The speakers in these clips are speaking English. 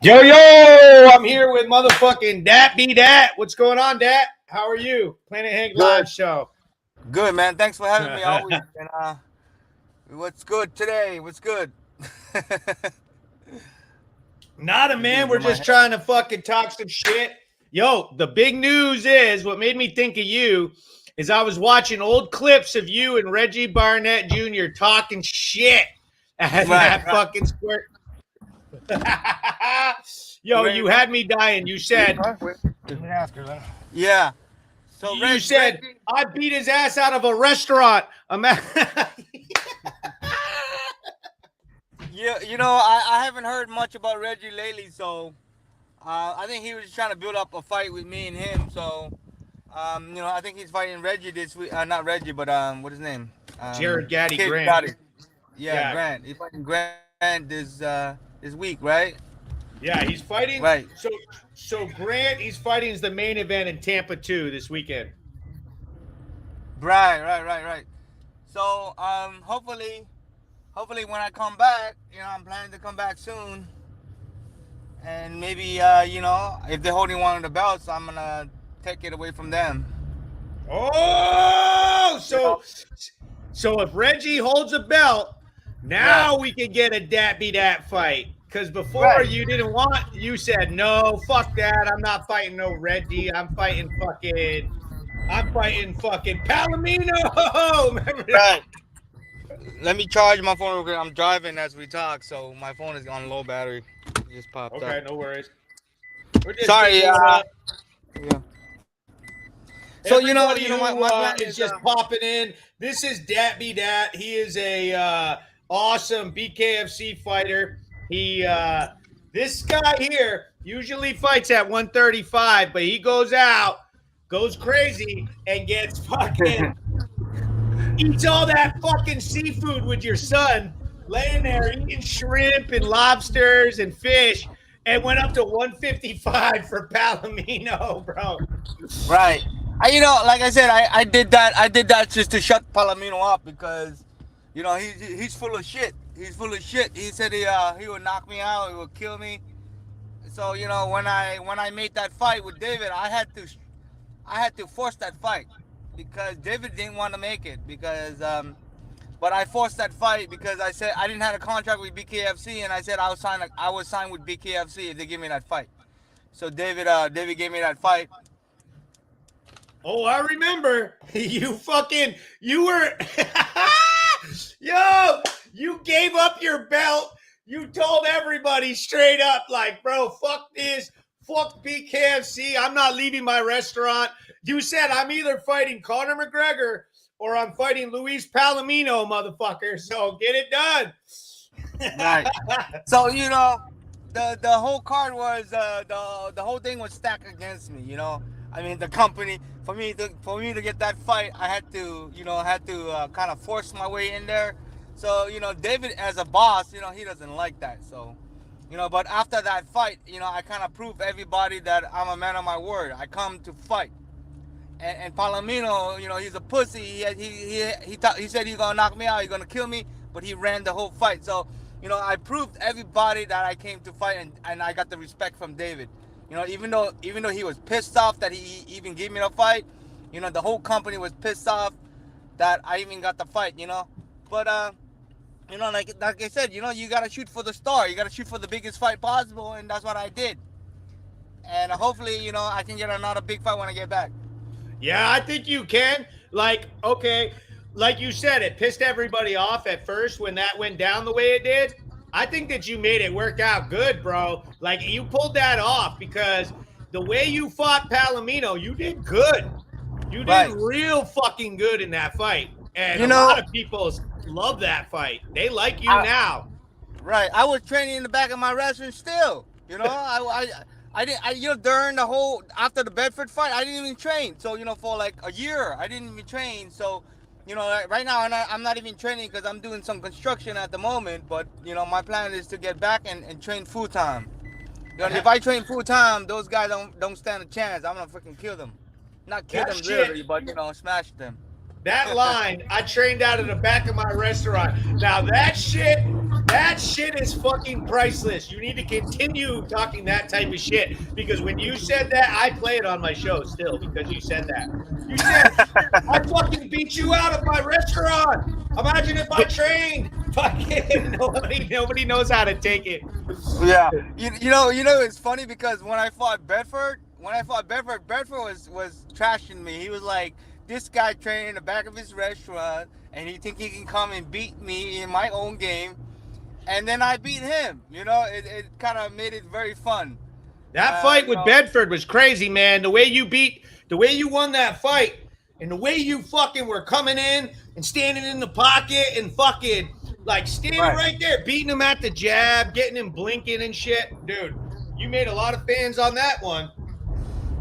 Yo, yo, I'm here with motherfucking Dat Be Dat. What's going on, Dat? How are you? Planet Hank Good, Live Show. good, man. Thanks for having me all week. And what's good today? What's good? Not a This is man. We're in my just head. trying to fucking talk some shit. Yo, the big news is what made me think of you is I was watching old clips of you and Reggie Barnett Jr. talking shit at Right, that right. fucking square. Yo, Ray, you had me dying. You said, wait. Let me ask her. Yeah. So you said, Reggie, I beat his ass out of a restaurant. I haven't heard much about Reggie lately. So I think he was just trying to build up a fight with me and him. So I think he's fighting Reggie this week. Not Reggie, but what his name? Jared Gaddy Kid Grant. Gotti. Yeah, Yeah, Grant. He's fighting Grant this week, right? yeah, he's fighting. Right. So Grant, he's fighting is the main event in Tampa too this weekend. Right. So hopefully when I come back, I'm planning to come back soon, and maybe if they're holding one of the belts, I'm gonna take it away from them. Oh, You know, so if Reggie holds a belt, right, now we can get a dat be dat fight. Because before right, you didn't want, you said no, fuck that. I'm not fighting no Reggie. I'm fighting fucking Palomino. Remember that? right. Let me charge my phone real quick. I'm driving as we talk, so my phone is on low battery. It just popped up. Okay, no worries. We're just Sorry. getting warmed up. Yeah. So Everybody who my plan is is just popping in, this is Dat Be Dat. He is a awesome BKFC fighter. This guy here usually fights at 135, but he goes out, goes crazy, and gets fucking eats all that fucking seafood with your son, laying there eating shrimp and lobsters and fish, and went up to 155 for Palomino, bro. Right. Like I said, I did that. I did that just to shut Palomino up because, he's full of shit. He's full of shit. He said he would knock me out. He would kill me. So when I made that fight with David, I had to force that fight because David didn't want to make it because but I forced that fight because I said I didn't have a contract with BKFC and I said I would sign with BKFC if they give me that fight. So David gave me that fight. Oh, I remember. You were, yo, you gave up your belt. You told everybody straight up, like, bro, fuck this. Fuck BKFC. I'm not leaving my restaurant. You said, I'm either fighting Conor McGregor or I'm fighting Luis Palomino, motherfucker. So get it done. Right. So the whole card was the whole thing was stacked against me. I mean the company for me to get that fight, I had to kind of force my way in there. So David as a boss, he doesn't like that. So but after that fight, I kind of proved everybody that I'm a man of my word. I come to fight. And Palomino, he's a pussy. He said he's gonna knock me out, he's gonna kill me, but he ran the whole fight. So, I proved everybody that I came to fight, and I got the respect from David. Even though he was pissed off that he even gave me the fight, the whole company was pissed off that I even got the fight. But like I said, you gotta shoot for the star. You gotta shoot for the biggest fight possible, and that's what I did. And hopefully, I can get another big fight when I get back. Yeah, I think you can. Like, okay, like you said, it pissed everybody off at first when that went down the way it did. I think that you made it work out good, bro. Like, you pulled that off because the way you fought Palomino, you did good. You did Right. real fucking good in that fight. And You a know, lot of people love that fight. They like you I, now. right. I was training in the back of my restaurant still. I didn't. During the whole after the Bedford fight, I didn't even train. So for like a year, I didn't even train. So like, right now I'm not even training because I'm doing some construction at the moment. But my plan is to get back and train full time. If I train full time, those guys don't stand a chance. I'm gonna freaking kill them. Not kill That them shit, literally, but smash them. that line, I trained out of the back of my restaurant. Now that shit That shit is fucking priceless. You need to continue talking that type of shit because when you said that, I play it on my show still because you said that. You said, I fucking beat you out of my restaurant. Imagine if I trained. Fucking nobody knows how to take it. Yeah. You know, it's funny because when I fought Bedford, Bedford was trashing me. He was like, this guy trained in the back of his restaurant and he think he can come and beat me in my own game. And then I beat him. You know, it kind of made it very fun. That fight with Bedford was crazy, man. The way you won that fight, and the way you fucking were coming in and standing in the pocket and fucking like standing right there, beating him at the jab, getting him blinking and shit. Dude, you made a lot of fans on that one.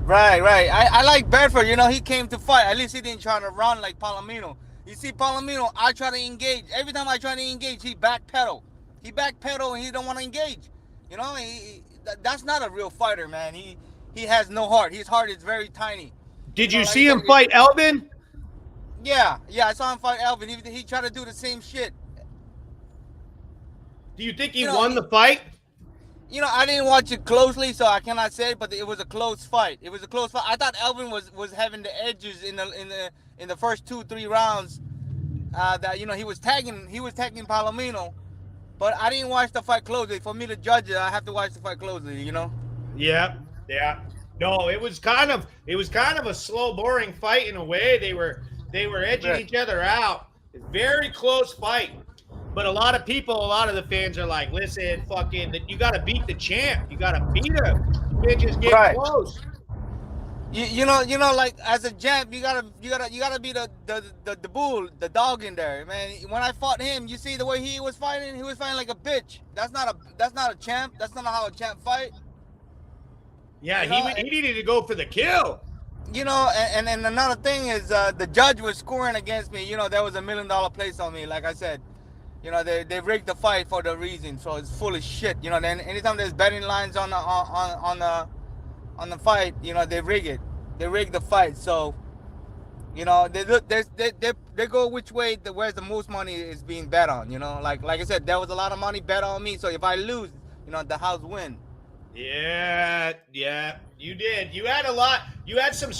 Right. I like Bedford. You know, he came to fight. At least he didn't try to run like Palomino. You see, Palomino, I try to engage. Every time I try to engage, he backpedal. He backpedal and he don't want to engage. You know, that's not a real fighter, man. He has no heart. His heart is very tiny. Did you see him fight Elvin? Yeah, I saw him fight Elvin. He tried to do the same shit. Do you think he won the fight? You know, I didn't watch it closely, so I cannot say, but it was a close fight. I thought Elvin was having the edges in the first 2-3 rounds. That, you know, he was tagging Palomino. But I didn't watch the fight closely. For me to judge it, I have to watch the fight closely, you know? Yeah. No, it was kind of a slow, boring fight in a way. They were edging each other out. It's a very close fight. But a lot of the fans are like, listen, fucking, you got to beat the champ. You got to beat him. You can't just get close. You know, like as a champ, you gotta be the bull, the dog in there, man. When I fought him, you see the way he was fighting like a bitch. That's not a champ. That's not how a champ fight. Yeah, he needed to go for the kill. You know, and another thing is the judge was scoring against me. You know, there was $1 million place on me. Like I said, you know, they rigged the fight for the reason. So it's full of shit. You know, then anytime there's betting lines on the fight, you know, they rig it. They rig the fight. So, you know, they go which way where's the most money is being bet on, you know? Like I said, there was a lot of money bet on me. So if I lose, you know, the house win. Yeah, you did. You had some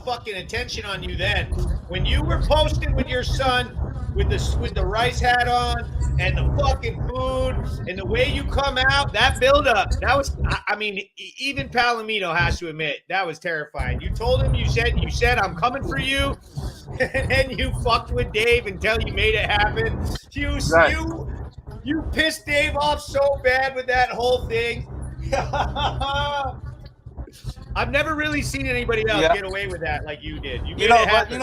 fucking attention on you then. When you were posting with your son with the rice hat on and the fucking food and the way you come out, that build-up, that was, I mean, even Palomino has to admit, that was terrifying. You told him, you said, I'm coming for you, and then you fucked with Dave until you made it happen. You pissed Dave off so bad with that whole thing. I've never really seen anybody else get away with that like you did. You made it happen.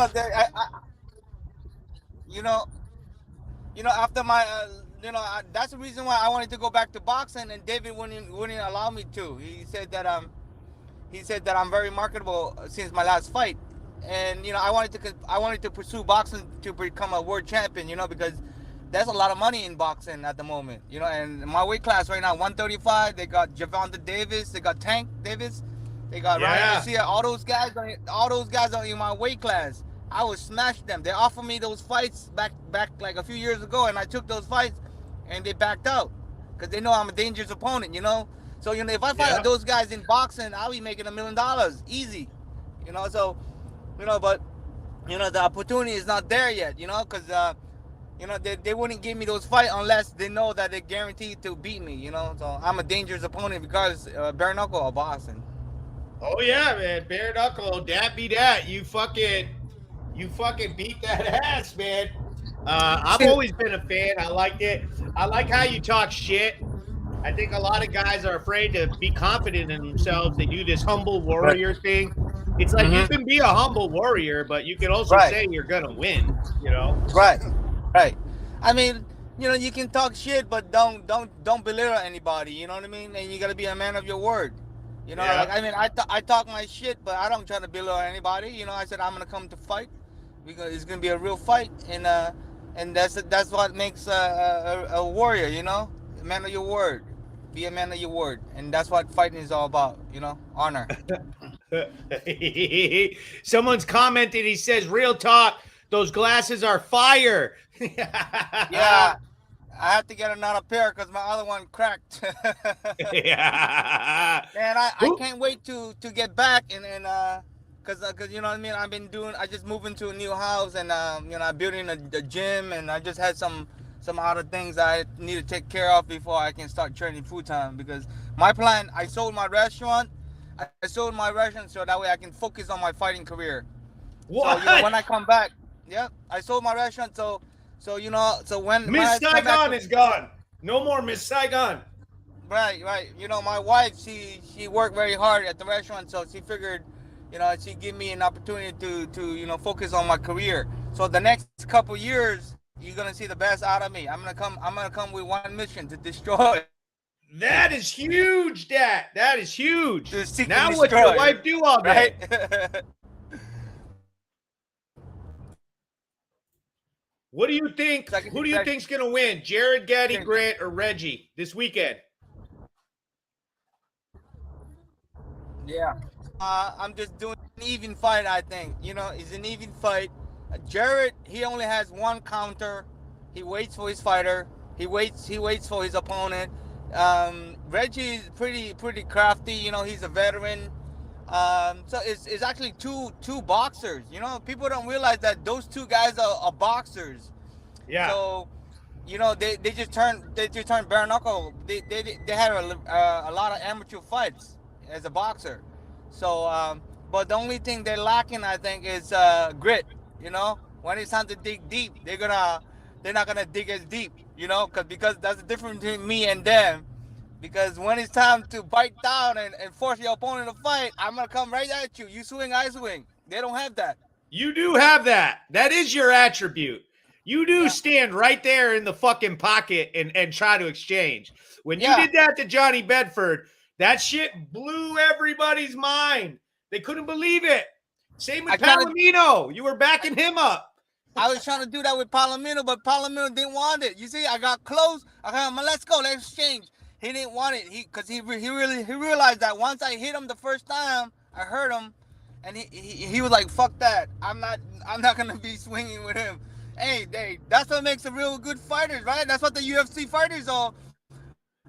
After my, that's the reason why I wanted to go back to boxing, and David wouldn't allow me to. He said that I'm very marketable since my last fight, and you know I wanted to pursue boxing to become a world champion. You know, because there's a lot of money in boxing at the moment. You know, and my weight class right now 135. They got Gervonta Davis, they got Tank Davis, they got Ryan Garcia. All those guys are in my weight class. I would smash them. They offered me those fights back like a few years ago, and I took those fights, and they backed out because they know I'm a dangerous opponent, you know. So you know, if I fight those guys in boxing, I'll be making $1 million easy, you know. So, you know, but you know the opportunity is not there yet, you know, because you know they wouldn't give me those fights unless they know that they're guaranteed to beat me, you know. So I'm a dangerous opponent because bare knuckle or boxing. Oh yeah, man, bare knuckle, dat be dat. You fucking beat that ass, man. I've always been a fan. I liked it. I like how you talk shit. I think a lot of guys are afraid to be confident in themselves. They do this humble warrior thing. It's like you can be a humble warrior, but you can also say you're gonna win. You know. Right. I mean, you know, you can talk shit, but don't belittle anybody. You know what I mean? And you gotta be a man of your word. You know, like I mean, I talk my shit, but I don't try to belittle anybody. You know, I said I'm gonna come to fight because it's gonna be a real fight, and that's what makes a warrior. You know, a man of your word. Be a man of your word, and that's what fighting is all about. You know, honor. Someone's commented. He says, "Real talk. Those glasses are fire." Yeah. I had to get another pair because my other one cracked. Yeah. Man, I Who- can't wait to get back and cause you know what I mean. I just moved into a new house and you know, I'm building a gym and I just had some other things I need to take care of before I can start training full time. Because my plan, I sold my restaurant. I sold my restaurant so that way I can focus on my fighting career. So What? you know when I come back, yeah, I sold my restaurant. So you know, so when Miss I come back Saigon to, is gone. No more Miss Saigon. right. You know, my wife, she worked very hard at the restaurant, so she figured, you know, she give me an opportunity to you know focus on my career. So the next couple years, you're gonna see the best out of me. I'm gonna come with one mission to destroy, That is huge, Dad. That is huge. to seek Now and what your destroy, wife do all day? right? What do you think? So I can Who do you detect- think's gonna win? Jared, Gaddy, Okay. Grant, or Reggie this weekend? Yeah. I'm just doing an even fight, I think. You know, it's an even fight. Jared, he only has one counter. He waits for his fighter. He waits for his opponent. Reggie is pretty crafty. You know, he's a veteran. So it's actually two boxers. You know, people don't realize that those two guys are boxers. Yeah. So, you know, they just turned bare knuckle. They had a lot of amateur fights as a boxer. So, but the only thing they're lacking, I think, is grit. You know, when it's time to dig deep, they're not gonna dig as deep. You know, because that's the difference between me and them. Because when it's time to bite down and force your opponent to fight, I'm gonna come right at you. You swing, I swing. They don't have that. You do have that. That is your attribute. You do Yeah. stand right there in the fucking pocket and try to exchange. When you Yeah. did that to Johnny Bedford, that shit blew everybody's mind. They couldn't believe it. Same with I kinda- Palomino. You were backing him up. I was trying to do that with Palomino, but Palomino didn't want it. You see, I got close. I got him, let's go, let's exchange. He didn't want it. Because he realized that once I hit him the first time, I hurt him, and he was like, "Fuck that! I'm not gonna be swinging with him." Hey, that's what makes the real good fighters, right? That's what the UFC fighters are.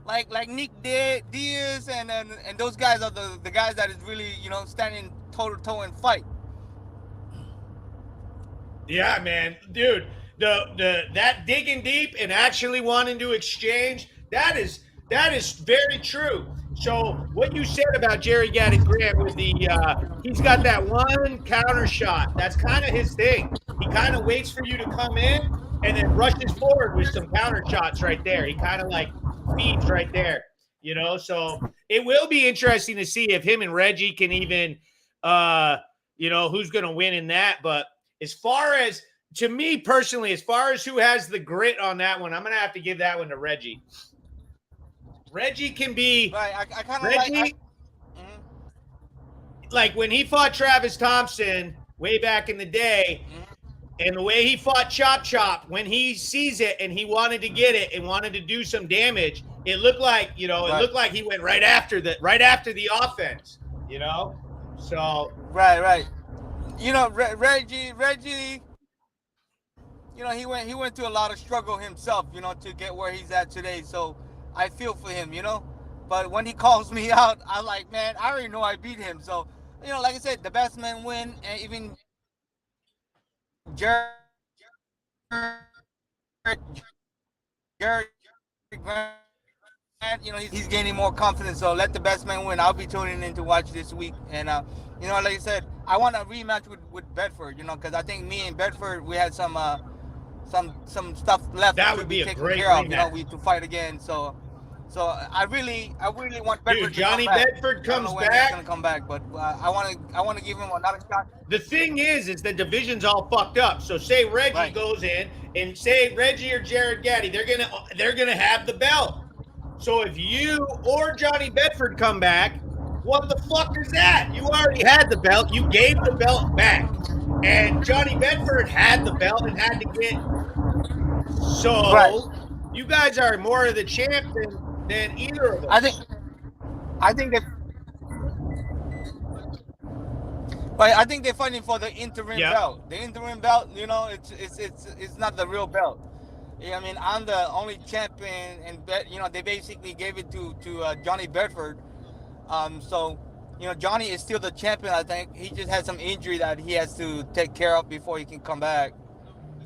Like Nick Diaz and those guys are the guys that is really, you know, standing toe to toe and fight. Yeah, man, dude, that digging deep and actually wanting to exchange, that is very true. So what you said about Jerry Gaddy Grant with the he's got that one counter shot. That's kind of his thing. He kind of waits for you to come in and then rushes forward with some counter shots right there. He kind of like feeds right there, you know. So it will be interesting to see if him and Reggie can even you know, who's going to win in that. But as far as, to me personally, as far as who has the grit on that one, I'm going to have to give that one to Reggie. Reggie can be, Right, I kind of Reggie, like when he fought Travis Thompson way back in the day, and the way he fought Chop Chop, when he sees it and he wanted to get it and wanted to do some damage, it looked like, you know, it looked like he went right after the offense, you know? So right. You know, Reggie, you know, he went through a lot of struggle himself, you know, to get where he's at today. So I feel for him, you know. But when he calls me out, I'm like, man, I already know I beat him. So, you know, like I said, the best men win, and even Jared Grant, you know, he's gaining more confidence. So let the best man win. I'll be tuning in to watch this week. And, you know, like I said, I want a rematch with Bedford, you know, because I think me and Bedford, we had some stuff left that to would be a taken great care of, rematch. you know, to fight again. So I really want Bedford Dude, Johnny to come back. Bedford I don't comes know when back. He's gonna come back, but I want to give him another shot. The thing is the division's all fucked up. So say Reggie goes in, and say Reggie or Jared Gaddy, they're gonna have the belt. So if you or Johnny Bedford come back, what the fuck is that? You already had the belt. You gave the belt back, and Johnny Bedford had the belt and had to get. So you guys are more of the champ than either of them. I think they. But I think they're fighting for the interim belt. The interim belt, you know, it's not the real belt. Yeah, I mean, I'm the only champion, and they basically gave it to Johnny Bedford. So Johnny is still the champion. I think he just had some injury that he has to take care of before he can come back.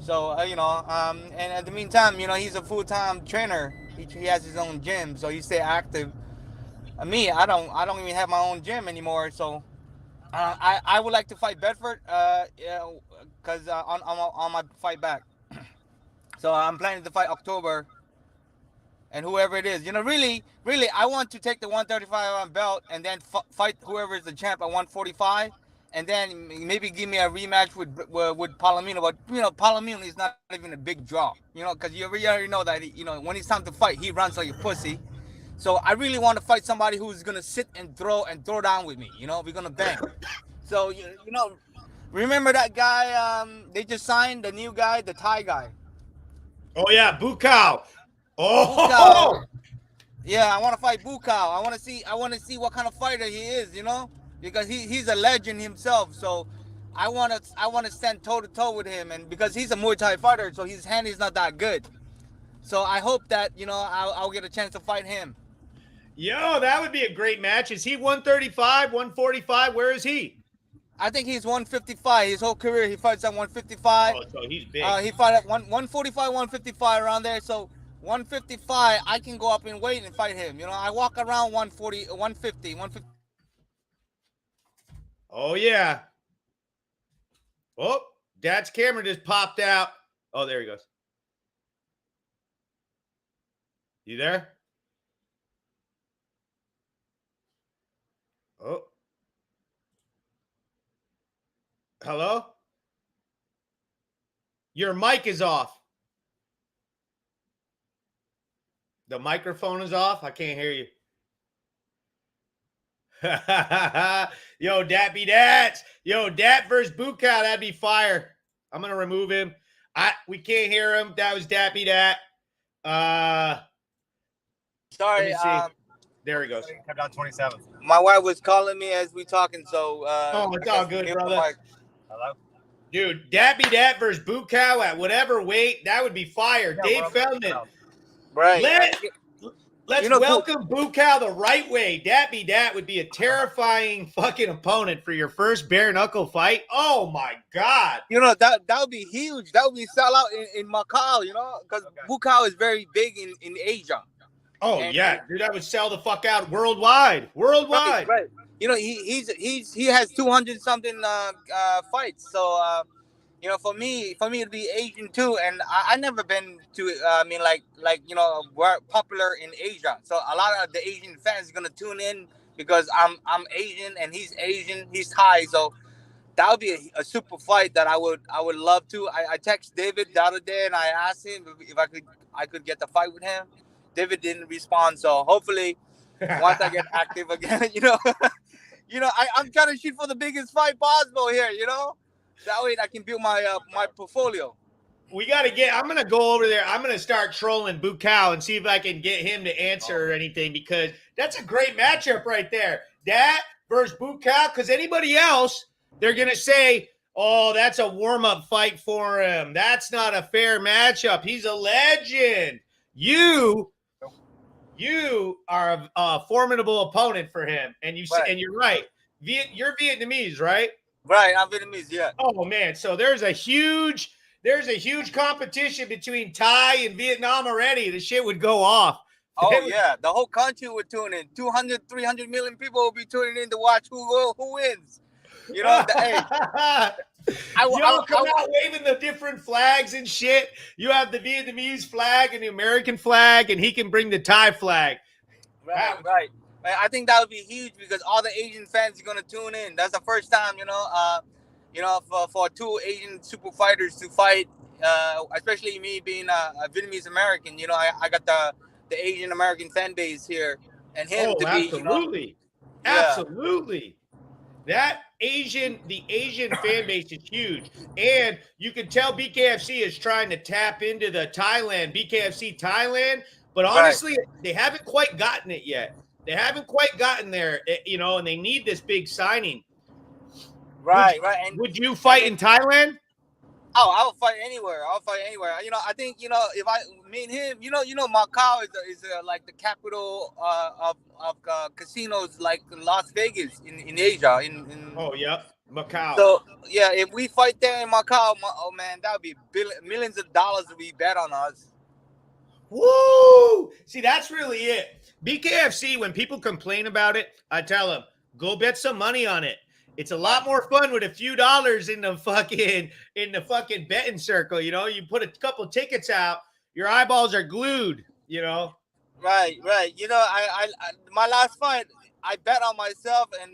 So and at the meantime, he's a full-time trainer. He has his own gym, so he stay active. Me, I don't even have my own gym anymore. So I would like to fight Bedford, because on my fight back. So I'm planning to fight October, and whoever it is, really, I want to take the 135 belt and then fight whoever is the champ at 145, and then maybe give me a rematch with Palomino. But Palomino is not even a big draw, because you already know that when it's time to fight, he runs like a pussy. So I really want to fight somebody who's gonna sit and throw down with me. We're gonna bang. So remember that guy? They just signed the new guy, the Thai guy. Oh yeah, Bukau. Bukau. Oh, Yeah, I want to fight Bukau. I want to see what kind of fighter he is, because he's a legend himself. So I want to stand toe to toe with him, and because he's a Muay Thai fighter, so his hand is not that good. So I hope that I'll get a chance to fight him. yo, that would be a great match. Is he 135, 145? Where is he? I think he's 155. His whole career he fights at 155. Oh, so he's big. He fought at 145, 155 around there. So 155, I can go up in weight and fight him. I walk around 140, 150, 150. Oh yeah. Oh, Dad's camera just popped out. Oh, there he goes. You there? Oh. Hello? Your mic is off. The microphone is off. I can't hear you. Yo, Dat be Dat. Yo, Dat versus Bukau. That'd be fire. I'm gonna remove him. We can't hear him. That was Dat be Dat. Sorry. There he goes. Come down 27th. My wife was calling me as we talking, so. Oh, it's all good, brother. Hello? Dude, Dat be Dat versus Bukau at whatever weight, that would be fire. Yeah, Dave well, Feldman. Right. Let's welcome Bukau the right way. Dat be Dat would be a terrifying fucking opponent for your first bare knuckle fight. Oh my God. That would be huge. That would be sell out in Macau, because Bukau is very big in Asia. Oh yeah, dude, that would sell the fuck out worldwide. Worldwide. Right. He has 200 something fights. So for me it'd be Asian too, and I never been to we're popular in Asia. So a lot of the Asian fans are gonna tune in because I'm Asian and he's Asian, he's Thai. So that would be a super fight that I would love to. I text David the other day and I asked him if I could get the fight with him. David didn't respond, so hopefully once I get active again, I'm trying to shoot for the biggest fight possible here, that way I can build my my portfolio. I'm gonna go over there. I'm gonna start trolling Bukau and see if I can get him to answer or anything, because that's a great matchup right there. Dat versus Bukau, because anybody else, they're gonna say, oh, that's a warm-up fight for him. That's not a fair matchup. He's a legend. You are a formidable opponent for him, and and you're right. You're Vietnamese, right? Right, I'm Vietnamese, yeah. Oh man, so there's a huge competition between Thai and Vietnam already. The shit would go off. Oh yeah, the whole country would tune in. 200, 300 million people will be tuning in to watch who wins. Hey. Come out waving the different flags and shit. You have the Vietnamese flag and the American flag, and he can bring the Thai flag. Right. I think that would be huge because all the Asian fans are gonna tune in. That's the first time, for two Asian super fighters to fight. Especially me being a Vietnamese American, I got the Asian American fan base here, and him to absolutely, be, absolutely. That the Asian fan base is huge. And you can tell BKFC is trying to tap into the BKFC Thailand, but honestly, they haven't quite gotten it yet. They haven't quite gotten there, and they need this big signing. Right. Would you fight in Thailand? Oh, I'll fight anywhere. I'll fight anywhere. You know, I think if I meet him, Macau is like the capital of casinos, like Las Vegas in Asia. Oh, yep. Macau. So yeah, if we fight there in Macau, oh man, that would be millions of dollars to be bet on us. Woo! See, that's really it. BKFC, when people complain about it, I tell them, go bet some money on it. It's a lot more fun with a few dollars in the fucking betting circle. You know, you put a couple tickets out, your eyeballs are glued. You know. Right. You know, I my last fight, I bet on myself, and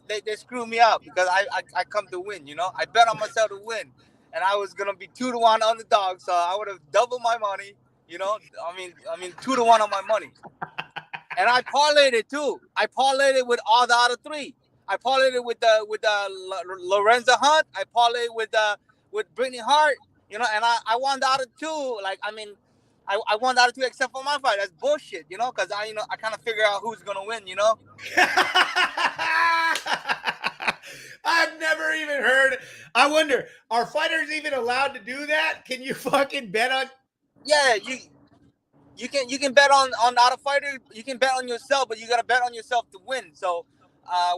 they screw me up because I come to win. You know, I bet on myself to win, and I was gonna be 2-1 underdog, so I would have doubled my money. You know, I mean 2-1 on my money, and I parlayed it too. I parlayed it with all the other three. I parlayed it with Lorenzo Hunt. I parlayed with Brittany Hart. You know, and I won the other two. Like, I mean, I won the other two except for my fight. That's bullshit, you know, because I kind of figure out who's gonna win, you know. I've never even heard. I wonder, are fighters even allowed to do that? Can you fucking bet on? Yeah, you can bet on the other fighter. You can bet on yourself, but you gotta bet on yourself to win. So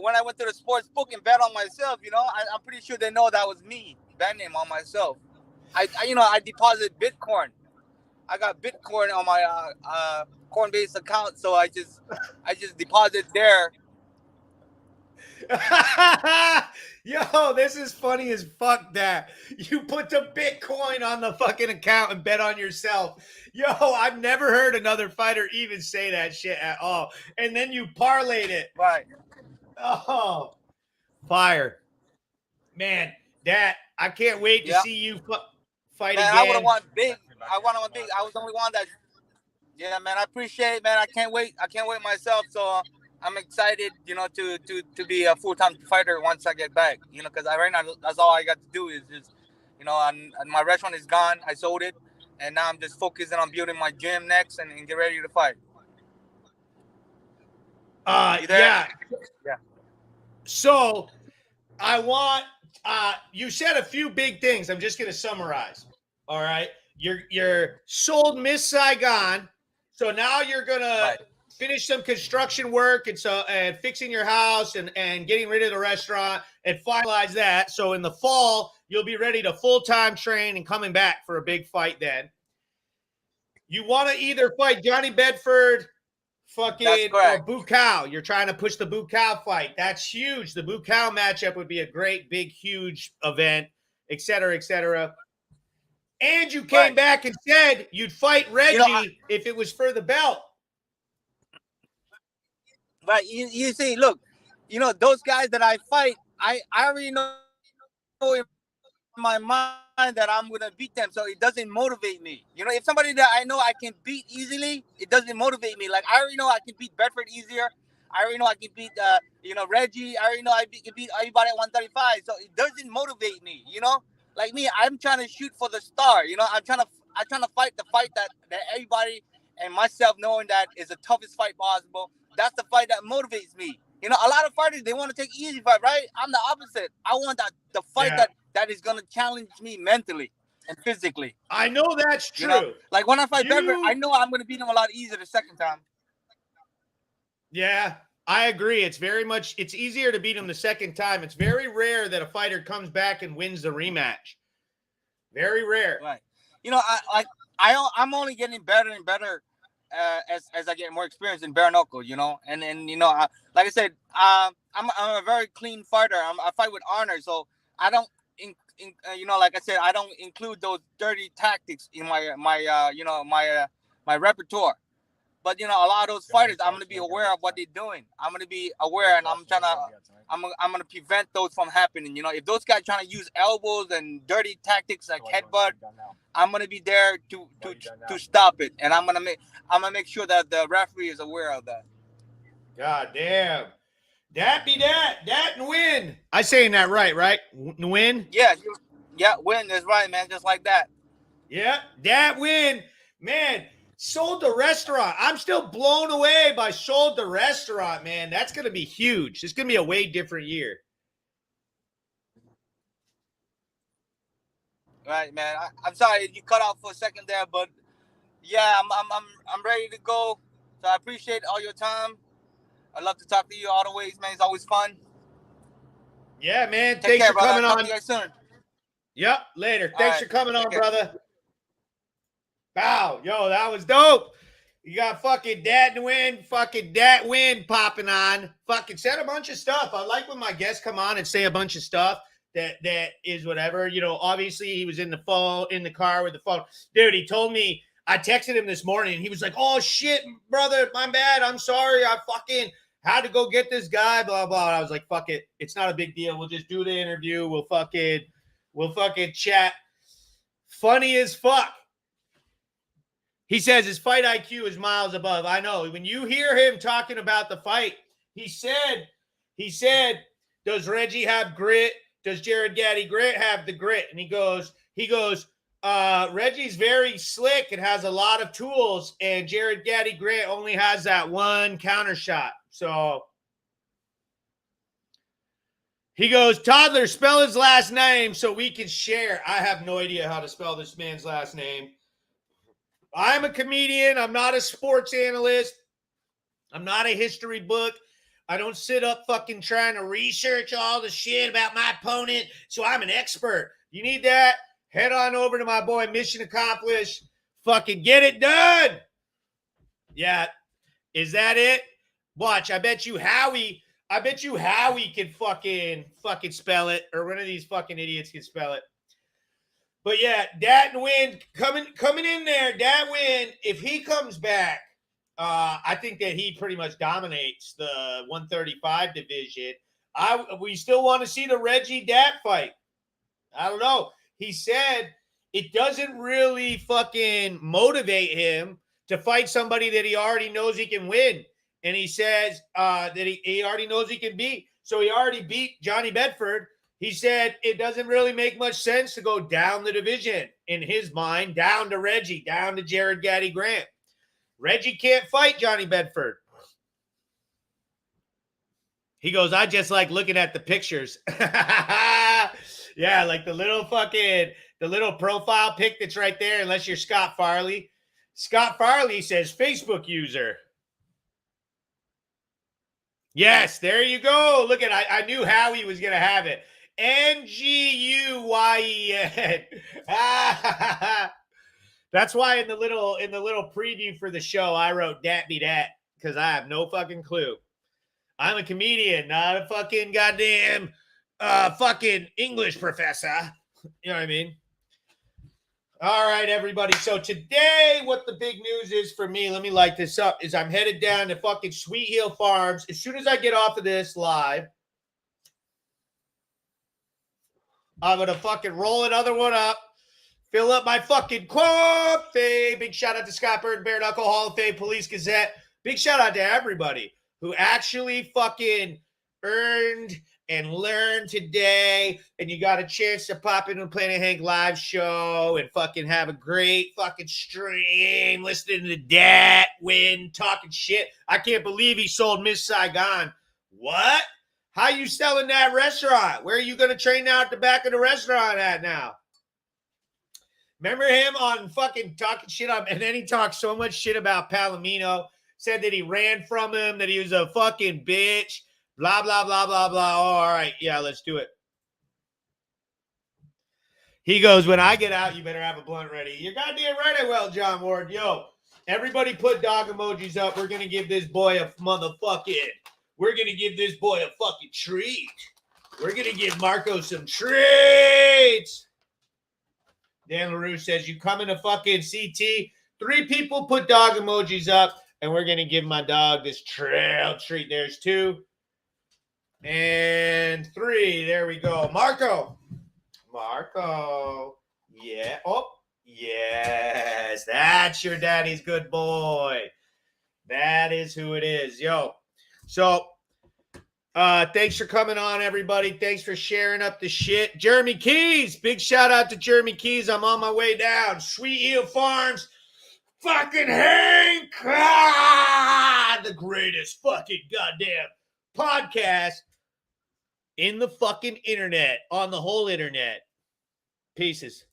when I went to the sports book and bet on myself, you know, I'm pretty sure they know that was me betting on myself. I deposit Bitcoin. I got Bitcoin on my Coinbase account, so I just deposit there. Yo, this is funny as fuck. That you put the Bitcoin on the fucking account and bet on yourself. Yo, I've never heard another fighter even say that shit at all. And then you parlayed it. Right. Oh, fire, man! That I can't wait to see you fight again. I would have won big. I want to win big. I was the only one that. Yeah, man. I appreciate it, man. I can't wait. I can't wait myself. So I'm excited, you know, to be a full-time fighter once I get back. You know, because right now that's all I got to do is just, you know, and my restaurant is gone. I sold it, and now I'm just focusing on building my gym next and get ready to fight. Yeah. So I want you said a few big things. I'm just going to summarize. All right. You're sold Miss Saigon. So now you're going to finish some construction work and fixing your house and getting rid of the restaurant and finalize that. So in the fall, you'll be ready to full-time train and coming back for a big fight then. You want to either fight Johnny Bedford, fucking Bukaw. You're trying to push the Bukaw fight. That's huge. The Bukaw matchup would be a great, big, huge event, et cetera, et cetera. And you came back and said you'd fight Reggie if it was for the belt. Right. You see, look, you know, those guys that I fight, I already know in my mind that I'm going to beat them. So it doesn't motivate me. You know, if somebody that I know I can beat easily, it doesn't motivate me. Like, I already know I can beat Bedford easier. I already know I can beat, Reggie. I already know I can beat everybody at 135. So it doesn't motivate me, you know? Like me, I'm trying to shoot for the star. You know, I'm trying to fight the fight that everybody and myself knowing that is the toughest fight possible. That's the fight that motivates me. You know, a lot of fighters, they want to take easy fight, right? I'm the opposite. I want the fight that is going to challenge me mentally and physically. I know that's true. You know? Like when I fight Bedford, I know I'm going to beat him a lot easier the second time. Yeah, I agree. It's easier to beat him the second time. It's very rare that a fighter comes back and wins the rematch. Very rare. Right. You know, I'm only getting better and better as I get more experience in bare knuckle, you know, and you know, like I said, I'm a very clean fighter. I fight with honor, so I don't, you know, like I said, I don't include those dirty tactics in my repertoire. But you know, a lot of those fighters, I'm gonna be aware of what they're doing. I'm gonna be aware, and I'm gonna prevent those from happening. You know, if those guys trying to use elbows and dirty tactics like headbutt, I'm gonna be there to stop it, and I'm gonna make sure that the referee is aware of that. God damn, that be that Nguyen. I saying that right? Nguyen. Yeah, Nguyen is right, man. Just like that. Yeah, that Nguyen, man. Sold the restaurant. I'm still blown away by sold the restaurant, man. That's going to be huge. It's going to be a way different year. Right, man. I'm sorry you cut off for a second there, but yeah, I'm ready to go. So I appreciate all your time. I love to talk to you all the ways, man. It's always fun. Yeah, man. Take Thanks care, for brother. coming Talk on. to you guys soon. Yep, later. All Thanks right. for coming Take on, care. brother. Wow, yo, that was dope. You got fucking Dat Win popping on. Fucking said a bunch of stuff. I like when my guests come on and say a bunch of stuff that is whatever. You know, obviously he was in the car with the phone. Dude, he told me, I texted him this morning and he was like, "Oh shit, brother, my bad. I'm sorry. I fucking had to go get this guy, blah blah." And I was like, "Fuck it. It's not a big deal. We'll just do the interview. We'll fucking chat." Funny as fuck. He says his fight IQ is miles above. I know. When you hear him talking about the fight, he said, does Reggie have grit? Does Jared Gaddy Grit have the grit? And he goes, Reggie's very slick and has a lot of tools, and Jared Gaddy Grit only has that one counter shot. So he goes, Toddler, spell his last name so we can share. I have no idea how to spell this man's last name. I'm a comedian. I'm not a sports analyst. I'm not a history book. I don't sit up fucking trying to research all the shit about my opponent, so I'm an expert. You need that? Head on over to my boy, Mission Accomplished. Fucking get it done. Yeah. Is that it? Watch. I bet you Howie can fucking spell it, or one of these fucking idiots can spell it. But yeah, Dat Win coming in there. Dat Win, if he comes back, I think that he pretty much dominates the 135 division. We still want to see the Reggie Dat fight. I don't know. He said it doesn't really fucking motivate him to fight somebody that he already knows he can win. And he says that he already knows he can beat. So he already beat Johnny Bedford. He said it doesn't really make much sense to go down the division, in his mind, down to Reggie, down to Jared Gaddy Grant. Reggie can't fight Johnny Bedford. He goes, I just like looking at the pictures. Yeah, like the little profile pic that's right there, unless you're Scott Farley. Scott Farley says Facebook user. Yes, there you go. Look at I knew Howie was going to have it. Nguyen. That's why in the little preview for the show I wrote Dat be Dat, because I have no fucking clue. I'm a comedian, not a fucking goddamn fucking English professor. You know what I mean? All right, everybody. So today, what the big news is for me, let me light this up, is I'm headed down to fucking Sweet Heel Farms. As soon as I get off of this live, I'm going to fucking roll another one up, fill up my fucking coffee. Big shout out to Scott Bird, Bare Knuckle, Hall of Fame, Police Gazette. Big shout out to everybody who actually fucking earned and learned today. And you got a chance to pop into Planet Hank live show and fucking have a great fucking stream, listening to Dat Win, talking shit. I can't believe he sold Miss Saigon. What? How you selling that restaurant? Where are you going to train out the back of the restaurant at now? Remember him on fucking talking shit up, and then he talked so much shit about Palomino, said that he ran from him, that he was a fucking bitch, blah, blah, blah, blah, blah. Oh, all right, yeah, let's do it. He goes, when I get out, you better have a blunt ready. You're goddamn right I will, John Ward. Yo, everybody put dog emojis up. We're going to give this boy a treat. We're going to give Marco some treats. Dan LaRue says, you coming to fucking CT? 3 people put dog emojis up, and we're going to give my dog this trail treat. There's 2. And 3. There we go. Marco. Yeah. Oh, yes. That's your daddy's good boy. That is who it is. Yo. So, thanks for coming on, everybody. Thanks for sharing up the shit. Jeremy Keys. Big shout out to Jeremy Keys. I'm on my way down. Sweet Heel Farms. Fucking Hank. The greatest fucking goddamn podcast in the fucking internet. On the whole internet. Pieces.